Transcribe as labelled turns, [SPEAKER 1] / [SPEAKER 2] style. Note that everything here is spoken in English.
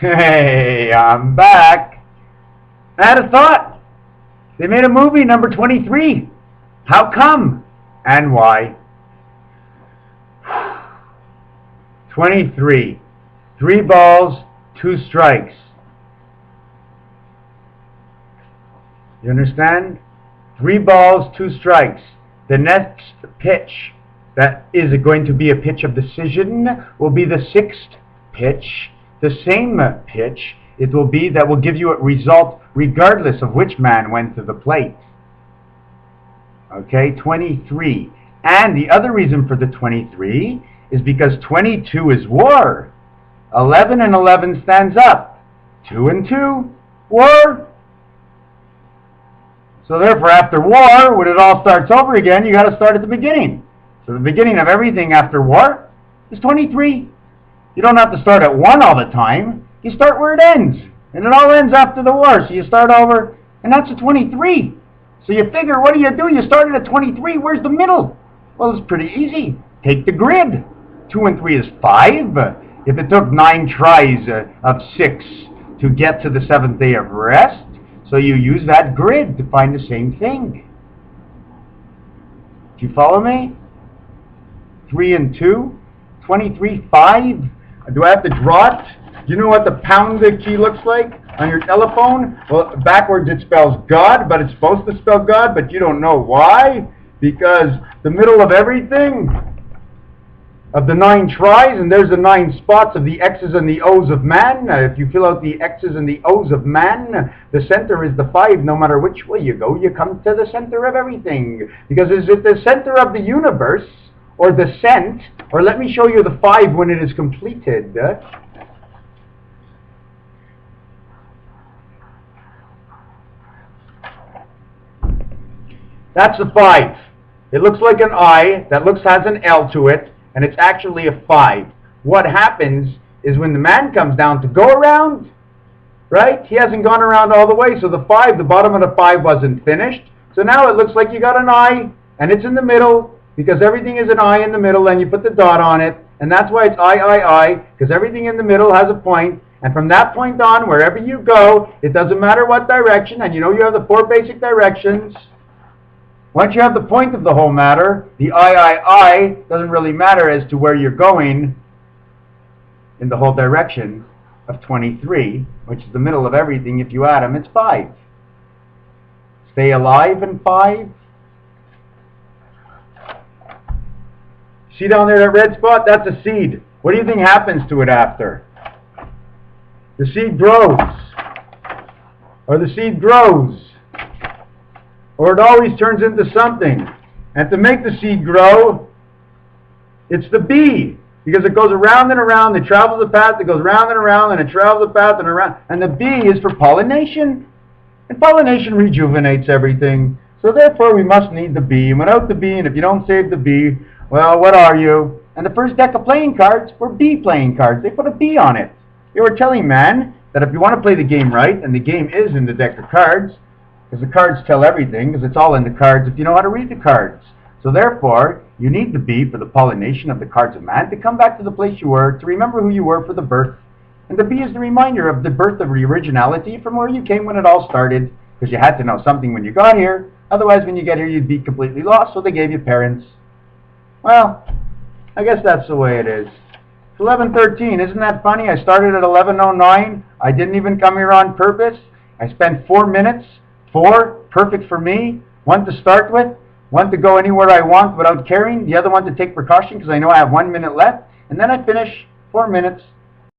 [SPEAKER 1] Hey, I'm back. I had a thought. They made a movie, number 23. How come? And why? 23. 3 balls, 2 strikes. You understand? 3 balls, 2 strikes. The next pitch that is going to be a pitch of decision will be the 6th pitch. The same pitch it will be that will give you a result regardless of which man went to the plate. Okay, 23. And the other reason for the 23 is because 22 is war. 11 and 11 stands up. 2 and 2, war. So therefore, after war, when it all starts over again, you got to start at the beginning. So the beginning of everything after war is 23. You don't have to start at 1 all the time. You start where it ends. And it all ends after the war. So you start over, and that's a 23. So you figure, what do? You started at 23. Where's the middle? Well, it's pretty easy. Take the grid. 2 and 3 is 5. If it took 9 tries of 6 to get to the 7th day of rest, so you use that grid to find the same thing. Do you follow me? 3 and 2, 23, 5. Do I have to draw it? Do you know what the pound key looks like on your telephone? Well, backwards it spells God, but it's supposed to spell God, but you don't know why? Because the middle of everything, of the 9 tries, and there's the 9 spots of the X's and the O's of man. If you fill out the X's and the O's of man, the center is the 5. No matter which way you go, you come to the center of everything. Because is it the center of the universe, or the cent, or let me show you the 5 when it is completed. That's the 5. It looks like an I, that has an L to it, and it's actually a 5. What happens is when the man comes down to go around, right, he hasn't gone around all the way, so the 5, the bottom of the 5 wasn't finished. So now it looks like you got an I, and it's in the middle, because everything is an I in the middle, and you put the dot on it, and that's why it's I, because everything in the middle has a point, and from that point on, wherever you go, it doesn't matter what direction, and you know you have the 4 basic directions. Once you have the point of the whole matter, the I doesn't really matter as to where you're going in the whole direction of 23, which is the middle of everything. If you add them, it's 5. Stay alive in 5. See down there that red spot? That's a seed. What do you think happens to it after? The seed grows. Or the seed grows. Or it always turns into something. And to make the seed grow, it's the bee. Because it goes around and around, it travels a path, it goes round and around, and it travels a path and around. And the bee is for pollination. And pollination rejuvenates everything. So therefore we must need the bee. And without the bee, and if you don't save the bee, well, what are you? And the first deck of playing cards were bee playing cards. They put a bee on it. They were telling man that if you want to play the game right, and the game is in the deck of cards, because the cards tell everything, because it's all in the cards if you know how to read the cards. So therefore, you need the bee for the pollination of the cards of man, to come back to the place you were, to remember who you were for the birth. And the bee is the reminder of the birth of the originality from where you came when it all started, because you had to know something when you got here. Otherwise, when you get here, you'd be completely lost, so they gave you parents. Well, I guess that's the way it is. It's 11:13. Isn't that funny? I started at 11:09. I didn't even come here on purpose. I spent 4 minutes. 4, perfect for me. 1 to start with. 1 to go anywhere I want without caring. The other 1 to take precaution because I know I have 1 minute left. And then I finish 4 minutes.